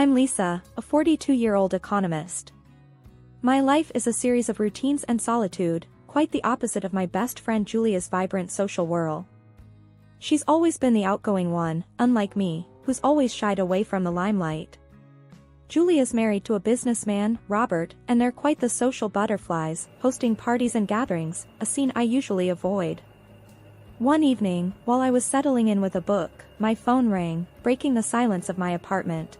I'm Lisa, a 42-year-old economist. My life is a series of routines and solitude, quite the opposite of my best friend Julia's vibrant social whirl. She's always been the outgoing one, unlike me, who's always shied away from the limelight. Julia's married to a businessman, Robert, and they're quite the social butterflies, hosting parties and gatherings, a scene I usually avoid. One evening, while I was settling in with a book, my phone rang, breaking the silence of my apartment.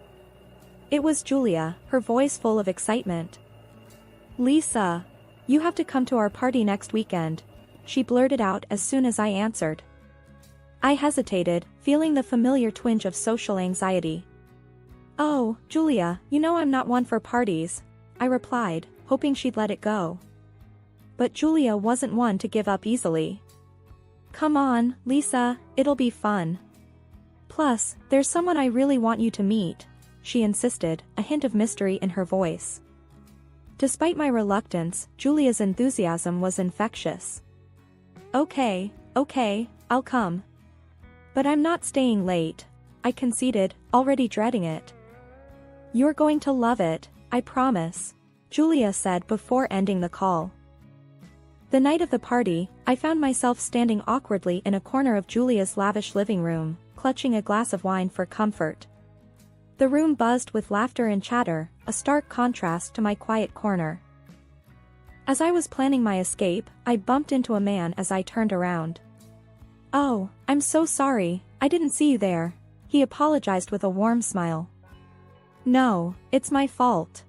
It was Julia, her voice full of excitement. "Lisa, you have to come to our party next weekend," she blurted out as soon as I answered. I hesitated, feeling the familiar twinge of social anxiety. "Oh, Julia, you know I'm not one for parties," I replied, hoping she'd let it go. But Julia wasn't one to give up easily. "Come on, Lisa, it'll be fun. Plus, there's someone I really want you to meet," she insisted, a hint of mystery in her voice. Despite my reluctance, Julia's enthusiasm was infectious. Okay, I'll come. But I'm not staying late," I conceded, already dreading it. "You're going to love it, I promise," Julia said before ending the call. The night of the party, I found myself standing awkwardly in a corner of Julia's lavish living room, clutching a glass of wine for comfort. The room buzzed with laughter and chatter, a stark contrast to my quiet corner. As I was planning my escape, I bumped into a man as I turned around. "Oh, I'm so sorry, I didn't see you there," he apologized with a warm smile. "No, it's my fault.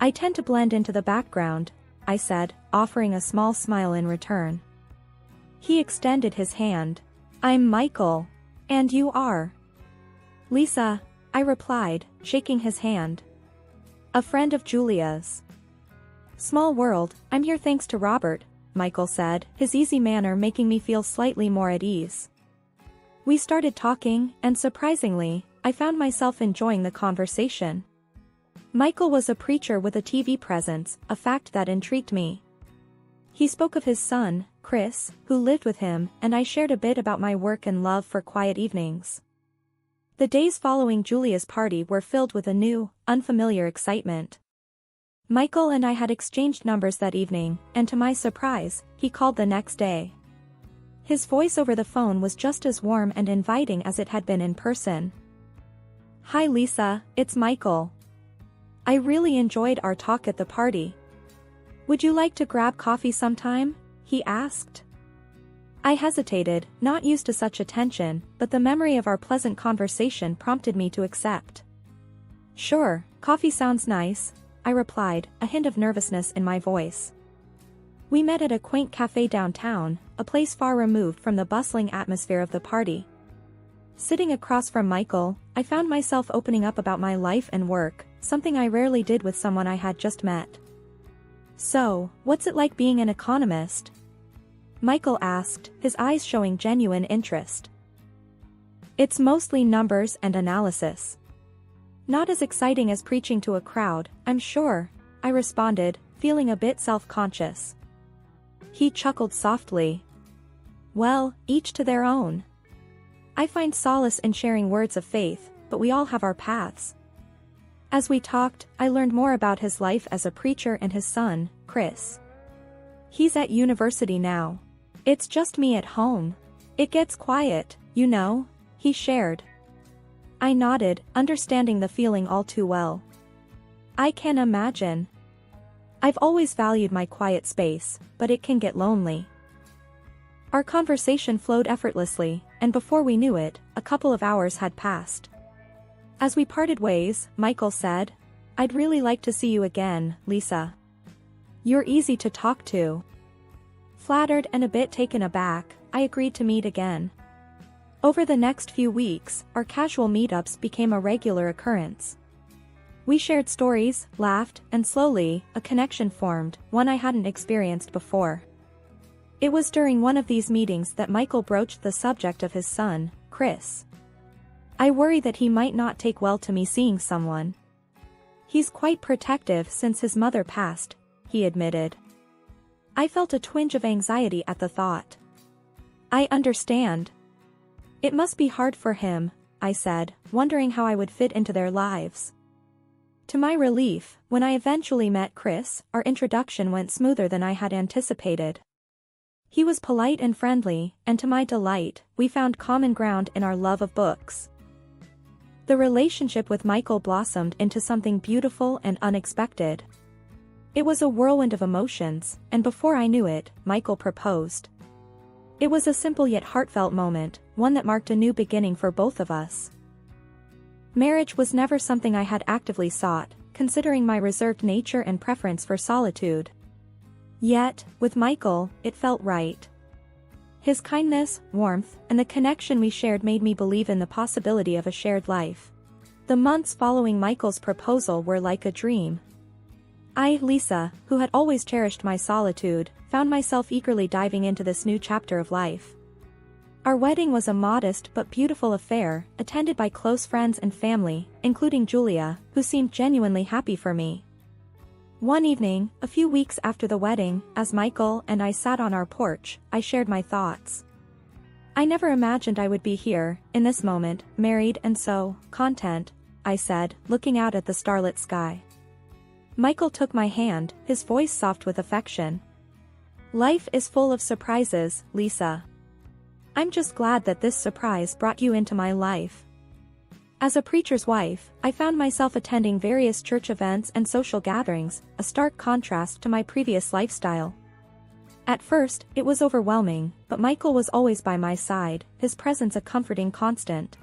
I tend to blend into the background," I said, offering a small smile in return. He extended his hand. "I'm Michael. And you are?" "Lisa," I replied, shaking his hand. "A friend of Julia's." "Small world, I'm here thanks to Robert," Michael said, his easy manner making me feel slightly more at ease. We started talking, and surprisingly, I found myself enjoying the conversation. Michael was a preacher with a TV presence, a fact that intrigued me. He spoke of his son, Chris, who lived with him, and I shared a bit about my work and love for quiet evenings. The days following Julia's party were filled with a new, unfamiliar excitement. Michael and I had exchanged numbers that evening, and to my surprise, he called the next day. His voice over the phone was just as warm and inviting as it had been in person. "Hi Lisa, it's Michael. I really enjoyed our talk at the party. Would you like to grab coffee sometime?" he asked. I hesitated, not used to such attention, but the memory of our pleasant conversation prompted me to accept. "Sure, coffee sounds nice," I replied, a hint of nervousness in my voice. We met at a quaint cafe downtown, a place far removed from the bustling atmosphere of the party. Sitting across from Michael, I found myself opening up about my life and work, something I rarely did with someone I had just met. "So, what's it like being an economist?" Michael asked, his eyes showing genuine interest. "It's mostly numbers and analysis. Not as exciting as preaching to a crowd, I'm sure," I responded, feeling a bit self-conscious. He chuckled softly. "Well, each to their own. I find solace in sharing words of faith, but we all have our paths." As we talked, I learned more about his life as a preacher and his son, Chris. "He's at university now. It's just me at home. It gets quiet, you know," he shared. I nodded, understanding the feeling all too well. "I can imagine. I've always valued my quiet space, but it can get lonely." Our conversation flowed effortlessly, and before we knew it, a couple of hours had passed. As we parted ways, Michael said, "I'd really like to see you again, Lisa. You're easy to talk to." Flattered and a bit taken aback, I agreed to meet again. Over the next few weeks, our casual meetups became a regular occurrence. We shared stories, laughed, and slowly, a connection formed, one I hadn't experienced before. It was during one of these meetings that Michael broached the subject of his son, Chris. "I worry that he might not take well to me seeing someone. He's quite protective since his mother passed," he admitted. I felt a twinge of anxiety at the thought. "I understand. It must be hard for him," I said, wondering how I would fit into their lives. To my relief, when I eventually met Chris, our introduction went smoother than I had anticipated. He was polite and friendly, and to my delight, we found common ground in our love of books. The relationship with Michael blossomed into something beautiful and unexpected. It was a whirlwind of emotions, and before I knew it, Michael proposed. It was a simple yet heartfelt moment, one that marked a new beginning for both of us. Marriage was never something I had actively sought, considering my reserved nature and preference for solitude. Yet, with Michael, it felt right. His kindness, warmth, and the connection we shared made me believe in the possibility of a shared life. The months following Michael's proposal were like a dream. I, Lisa, who had always cherished my solitude, found myself eagerly diving into this new chapter of life. Our wedding was a modest but beautiful affair, attended by close friends and family, including Julia, who seemed genuinely happy for me. One evening, a few weeks after the wedding, as Michael and I sat on our porch, I shared my thoughts. I never imagined I would be here, in this moment, married and so content, I said, looking out at the starlit sky. Michael took my hand, his voice soft with affection. Life is full of surprises, Lisa. I'm just glad that this surprise brought you into my life. As a preacher's wife, I found myself attending various church events and social gatherings, a stark contrast to my previous lifestyle. At first, it was overwhelming, but Michael was always by my side, his presence a comforting constant.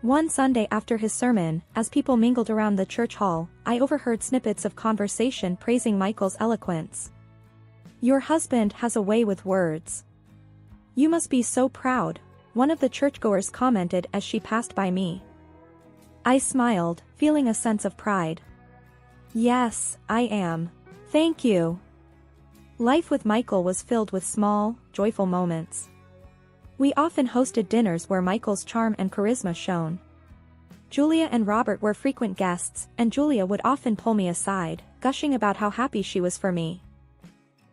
One Sunday after his sermon, as people mingled around the church hall, I overheard snippets of conversation praising Michael's eloquence. "Your husband has a way with words. You must be so proud," one of the churchgoers commented as she passed by me. I smiled, feeling a sense of pride. "Yes, I am. Thank you." Life with Michael was filled with small, joyful moments. We often hosted dinners where Michael's charm and charisma shone. Julia and Robert were frequent guests, and Julia would often pull me aside, gushing about how happy she was for me.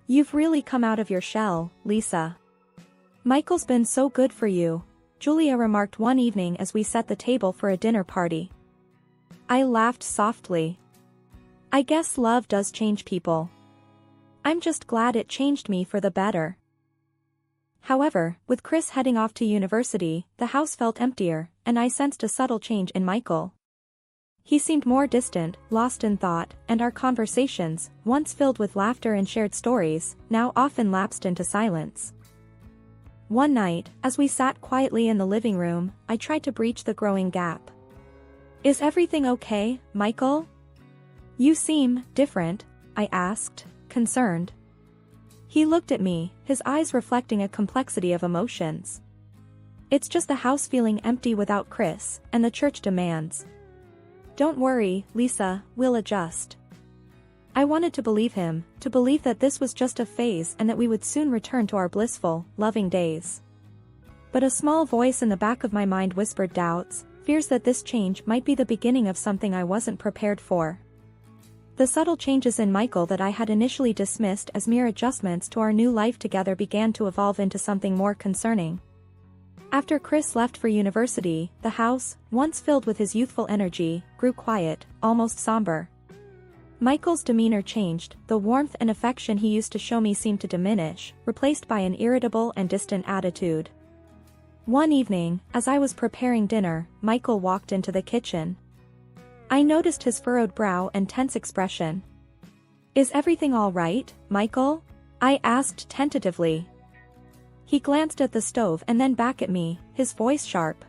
"You've really come out of your shell, Lisa. Michael's been so good for you," Julia remarked one evening as we set the table for a dinner party. I laughed softly. "I guess love does change people. I'm just glad it changed me for the better." However, with Chris heading off to university, the house felt emptier, and I sensed a subtle change in Michael. He seemed more distant, lost in thought, and our conversations, once filled with laughter and shared stories, now often lapsed into silence. One night, as we sat quietly in the living room, I tried to breach the growing gap. "Is everything okay, Michael? You seem different," I asked, concerned. He looked at me, his eyes reflecting a complexity of emotions. "It's just the house feeling empty without Chris, and the church demands. Don't worry, Lisa, we'll adjust." I wanted to believe him, to believe that this was just a phase and that we would soon return to our blissful, loving days. But a small voice in the back of my mind whispered doubts, fears that this change might be the beginning of something I wasn't prepared for. The subtle changes in Michael that I had initially dismissed as mere adjustments to our new life together began to evolve into something more concerning. After Chris left for university, the house, once filled with his youthful energy, grew quiet, almost somber. Michael's demeanor changed, the warmth and affection he used to show me seemed to diminish, replaced by an irritable and distant attitude. One evening, as I was preparing dinner, Michael walked into the kitchen. I noticed his furrowed brow and tense expression. "Is everything all right, Michael?" I asked tentatively. He glanced at the stove and then back at me, his voice sharp.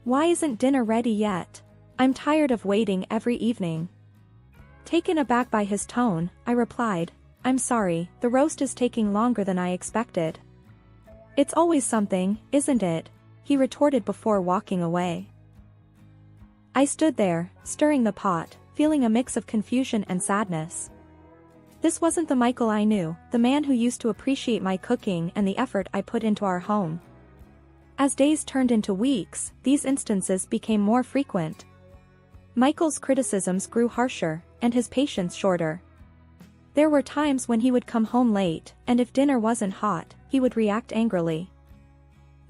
"Why isn't dinner ready yet? I'm tired of waiting every evening." Taken aback by his tone, I replied, "I'm sorry, the roast is taking longer than I expected." "It's always something, isn't it?" he retorted before walking away. I stood there, stirring the pot, feeling a mix of confusion and sadness. This wasn't the Michael I knew, the man who used to appreciate my cooking and the effort I put into our home. As days turned into weeks, these instances became more frequent. Michael's criticisms grew harsher, and his patience shorter. There were times when he would come home late, and if dinner wasn't hot, he would react angrily.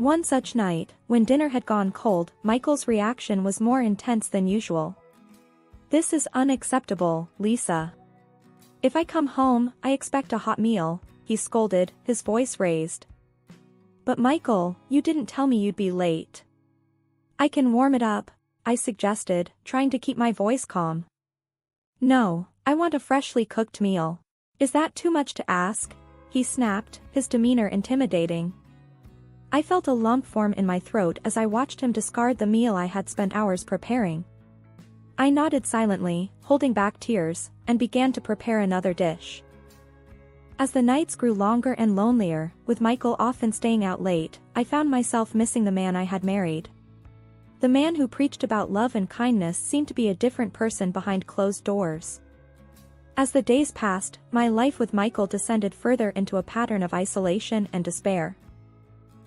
One such night, when dinner had gone cold, Michael's reaction was more intense than usual. "This is unacceptable, Lisa. If I come home, I expect a hot meal," he scolded, his voice raised. "But Michael, you didn't tell me you'd be late." "I can warm it up," I suggested, trying to keep my voice calm. "No, I want a freshly cooked meal." "Is that too much to ask?" he snapped, his demeanor intimidating. I felt a lump form in my throat as I watched him discard the meal I had spent hours preparing. I nodded silently, holding back tears, and began to prepare another dish. As the nights grew longer and lonelier, with Michael often staying out late, I found myself missing the man I had married. The man who preached about love and kindness seemed to be a different person behind closed doors. As the days passed, my life with Michael descended further into a pattern of isolation and despair.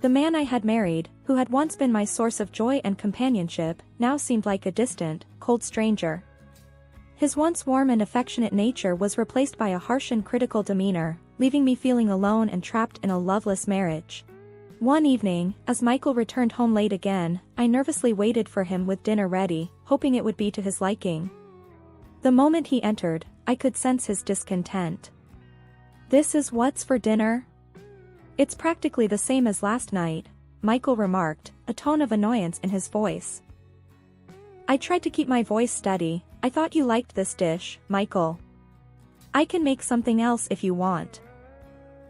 The man I had married, who had once been my source of joy and companionship, now seemed like a distant, cold stranger. His once warm and affectionate nature was replaced by a harsh and critical demeanor, leaving me feeling alone and trapped in a loveless marriage. One evening, as Michael returned home late again, I nervously waited for him with dinner ready, hoping it would be to his liking. The moment he entered, I could sense his discontent. "This is what's for dinner?" "It's practically the same as last night," Michael remarked, a tone of annoyance in his voice. I tried to keep my voice steady. "I thought you liked this dish, Michael. I can make something else if you want."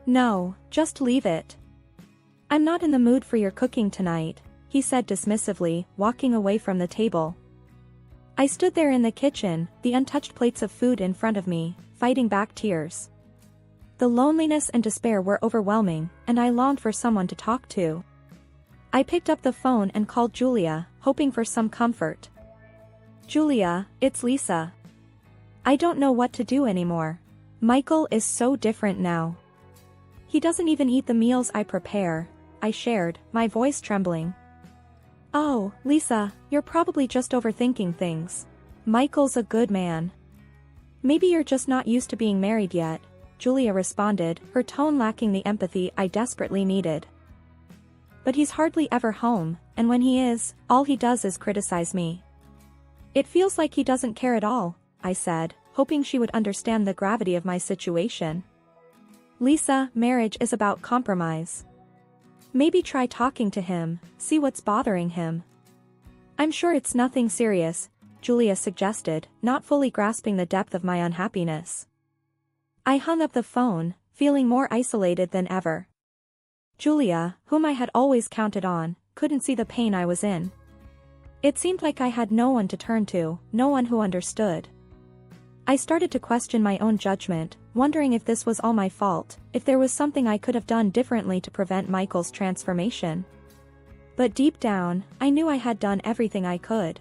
"No, just leave it. I'm not in the mood for your cooking tonight," he said dismissively, walking away from the table. I stood there in the kitchen, the untouched plates of food in front of me, fighting back tears. The loneliness and despair were overwhelming, and I longed for someone to talk to. I picked up the phone and called Julia, hoping for some comfort. "Julia, it's Lisa. I don't know what to do anymore. Michael is so different now. He doesn't even eat the meals I prepare," I shared, my voice trembling. "Oh, Lisa, you're probably just overthinking things. Michael's a good man. Maybe you're just not used to being married yet," Julia responded, her tone lacking the empathy I desperately needed. "But he's hardly ever home, and when he is, all he does is criticize me." "It feels like he doesn't care at all," I said, hoping she would understand the gravity of my situation. "Lisa, marriage is about compromise. Maybe try talking to him, see what's bothering him." "I'm sure it's nothing serious," Julia suggested, not fully grasping the depth of my unhappiness. I hung up the phone, feeling more isolated than ever. Julia, whom I had always counted on, couldn't see the pain I was in. It seemed like I had no one to turn to, no one who understood. I started to question my own judgment, wondering if this was all my fault, if there was something I could have done differently to prevent Michael's transformation. But deep down, I knew I had done everything I could.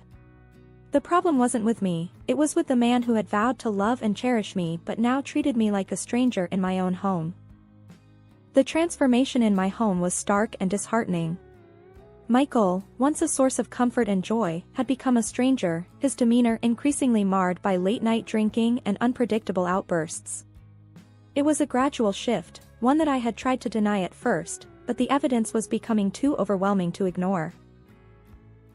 The problem wasn't with me, it was with the man who had vowed to love and cherish me but now treated me like a stranger in my own home. The transformation in my home was stark and disheartening. Michael, once a source of comfort and joy, had become a stranger, his demeanor increasingly marred by late-night drinking and unpredictable outbursts. It was a gradual shift, one that I had tried to deny at first, but the evidence was becoming too overwhelming to ignore.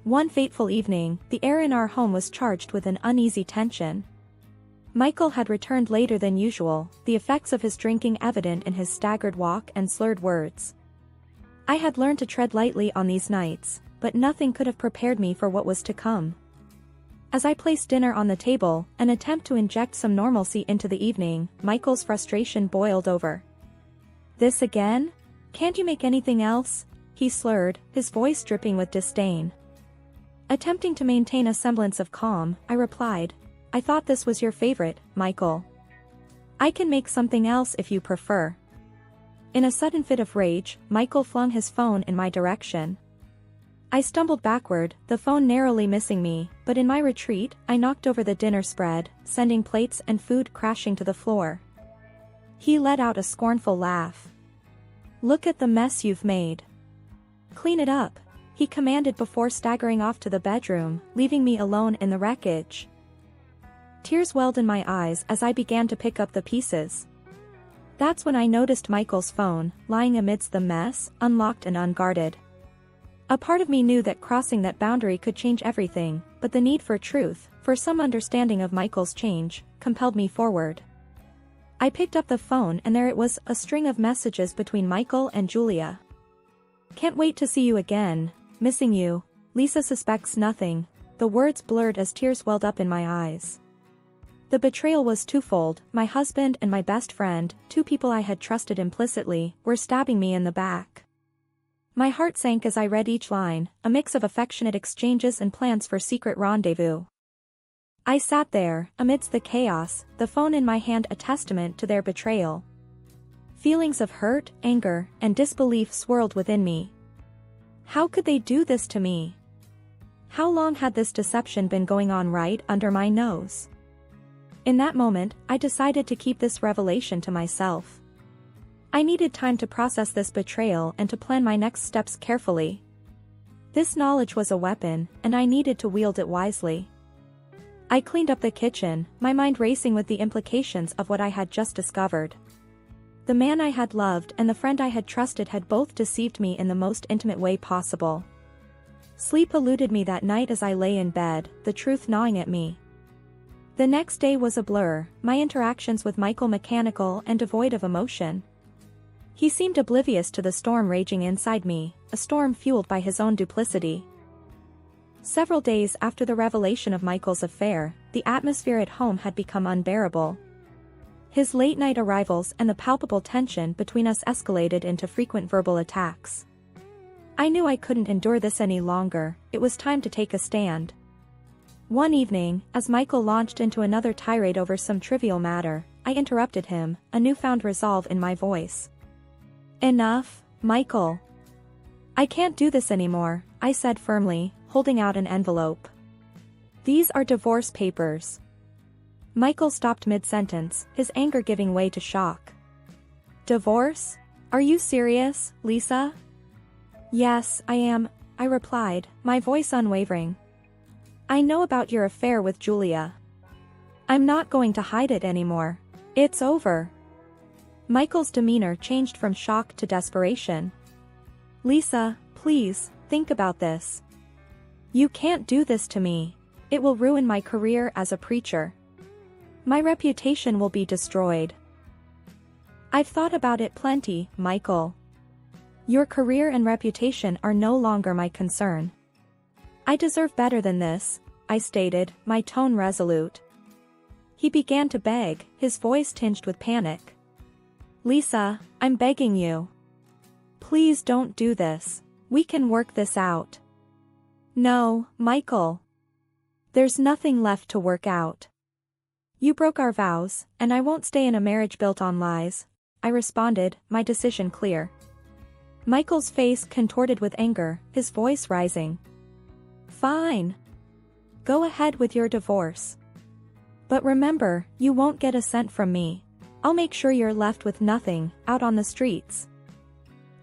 One fateful evening, the air in our home was charged with an uneasy tension. Michael had returned later than usual, the effects of his drinking evident in his staggered walk and slurred words. I had learned to tread lightly on these nights, but nothing could have prepared me for what was to come. As I placed dinner on the table, an attempt to inject some normalcy into the evening, Michael's frustration boiled over. "This again? Can't you make anything else?" he slurred, his voice dripping with disdain. Attempting to maintain a semblance of calm, I replied, "I thought this was your favorite, Michael. I can make something else if you prefer." In a sudden fit of rage, Michael flung his phone in my direction. I stumbled backward, the phone narrowly missing me, but in my retreat, I knocked over the dinner spread, sending plates and food crashing to the floor. He let out a scornful laugh. "Look at the mess you've made. Clean it up," he commanded before staggering off to the bedroom, leaving me alone in the wreckage. Tears welled in my eyes as I began to pick up the pieces. That's when I noticed Michael's phone, lying amidst the mess, unlocked and unguarded. A part of me knew that crossing that boundary could change everything, but the need for truth, for some understanding of Michael's change, compelled me forward. I picked up the phone and there it was, a string of messages between Michael and Julia. "Can't wait to see you again, missing you, Lisa suspects nothing," the words blurred as tears welled up in my eyes. The betrayal was twofold. My husband and my best friend, two people I had trusted implicitly, were stabbing me in the back. My heart sank as I read each line, a mix of affectionate exchanges and plans for secret rendezvous. I sat there, amidst the chaos, the phone in my hand a testament to their betrayal. Feelings of hurt, anger, and disbelief swirled within me. How could they do this to me? How long had this deception been going on right under my nose? In that moment, I decided to keep this revelation to myself. I needed time to process this betrayal and to plan my next steps carefully. This knowledge was a weapon, and I needed to wield it wisely. I cleaned up the kitchen, my mind racing with the implications of what I had just discovered. The man I had loved and the friend I had trusted had both deceived me in the most intimate way possible. Sleep eluded me that night as I lay in bed, the truth gnawing at me. The next day was a blur, my interactions with Michael mechanical and devoid of emotion. He seemed oblivious to the storm raging inside me, a storm fueled by his own duplicity. Several days after the revelation of Michael's affair, the atmosphere at home had become unbearable. His late-night arrivals and the palpable tension between us escalated into frequent verbal attacks. I knew I couldn't endure this any longer, it was time to take a stand. One evening, as Michael launched into another tirade over some trivial matter, I interrupted him, a newfound resolve in my voice. "Enough, Michael. I can't do this anymore," I said firmly, holding out an envelope. "These are divorce papers." Michael stopped mid-sentence, his anger giving way to shock. "Divorce? Are you serious, Lisa?" "Yes, I am," I replied, my voice unwavering. "I know about your affair with Julia. I'm not going to hide it anymore. It's over." Michael's demeanor changed from shock to desperation. "Lisa, please, think about this. You can't do this to me. It will ruin my career as a preacher. My reputation will be destroyed." "I've thought about it plenty, Michael. Your career and reputation are no longer my concern. I deserve better than this," I stated, my tone resolute. He began to beg, his voice tinged with panic. "Lisa, I'm begging you. Please don't do this. We can work this out." "No, Michael. There's nothing left to work out. You broke our vows, and I won't stay in a marriage built on lies," I responded, my decision clear. Michael's face contorted with anger, his voice rising. "Fine. Go ahead with your divorce. But remember, you won't get a cent from me. I'll make sure you're left with nothing, out on the streets."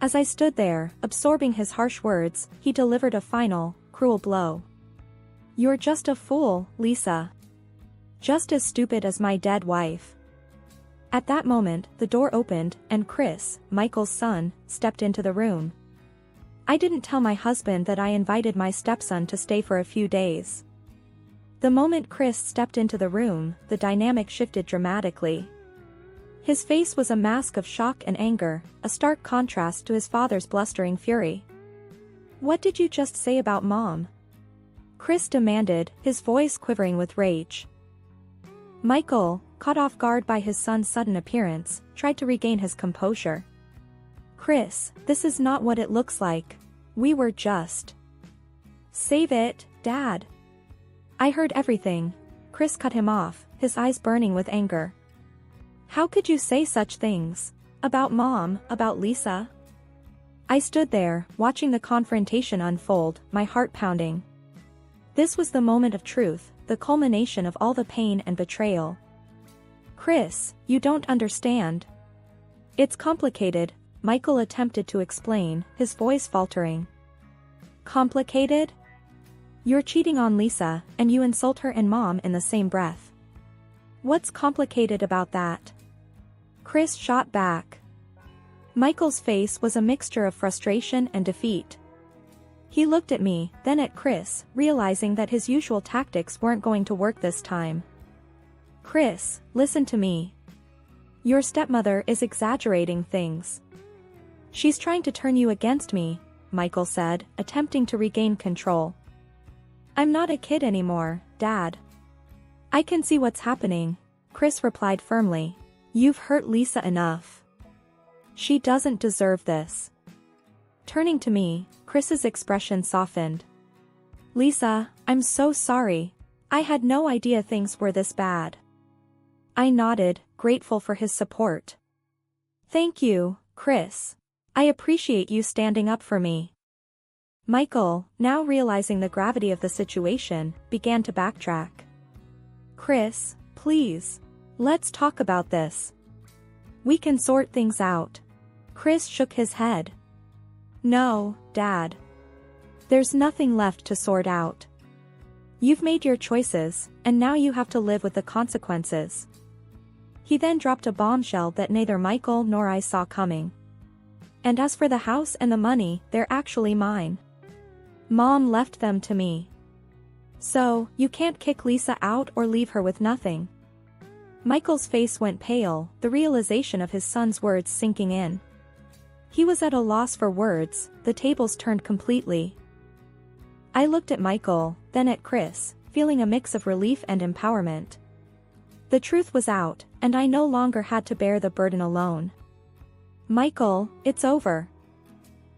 As I stood there, absorbing his harsh words, he delivered a final, cruel blow. "You're just a fool, Lisa. Just as stupid as my dead wife." At that moment, the door opened, and Chris, Michael's son, stepped into the room. I didn't tell my husband that I invited my stepson to stay for a few days. The moment Chris stepped into the room, the dynamic shifted dramatically. His face was a mask of shock and anger, a stark contrast to his father's blustering fury. "What did you just say about Mom?" Chris demanded, his voice quivering with rage. Michael, caught off guard by his son's sudden appearance, tried to regain his composure. "Chris, this is not what it looks like. We were just..." "Save it, Dad." "I heard everything." Chris cut him off, his eyes burning with anger. "How could you say such things? About Mom, about Lisa?" I stood there, watching the confrontation unfold, my heart pounding. This was the moment of truth, the culmination of all the pain and betrayal. "Chris, you don't understand. It's complicated," Michael attempted to explain, his voice faltering. "Complicated? You're cheating on Lisa, and you insult her and Mom in the same breath. What's complicated about that?" Chris shot back. Michael's face was a mixture of frustration and defeat. He looked at me, then at Chris, realizing that his usual tactics weren't going to work this time. Chris, listen to me. Your stepmother is exaggerating things. She's trying to turn you against me, Michael said, attempting to regain control. I'm not a kid anymore, Dad. I can see what's happening, Chris replied firmly. You've hurt Lisa enough. She doesn't deserve this. Turning to me, Chris's expression softened. Lisa, I'm so sorry. I had no idea things were this bad. I nodded, grateful for his support. Thank you, Chris. I appreciate you standing up for me. Michael, now realizing the gravity of the situation, began to backtrack. Chris, please. Let's talk about this. We can sort things out. Chris shook his head. No, Dad. There's nothing left to sort out. You've made your choices, and now you have to live with the consequences. He then dropped a bombshell that neither Michael nor I saw coming. And as for the house and the money, they're actually mine. Mom left them to me. So, you can't kick Lisa out or leave her with nothing. Michael's face went pale, the realization of his son's words sinking in. He was at a loss for words, the tables turned completely. I looked at Michael, then at Chris, feeling a mix of relief and empowerment. The truth was out, and I no longer had to bear the burden alone. Michael, it's over.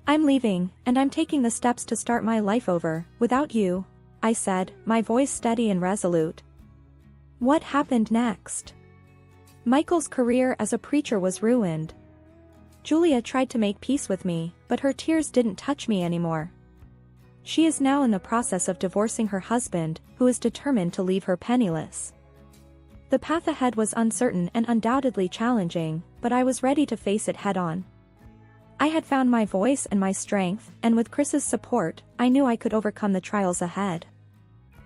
I'm leaving, and I'm taking the steps to start my life over, without you, I said, my voice steady and resolute. What happened next? Michael's career as a preacher was ruined. Julia tried to make peace with me, but her tears didn't touch me anymore. She is now in the process of divorcing her husband, who is determined to leave her penniless. The path ahead was uncertain and undoubtedly challenging, but I was ready to face it head-on. I had found my voice and my strength, and with Chris's support, I knew I could overcome the trials ahead.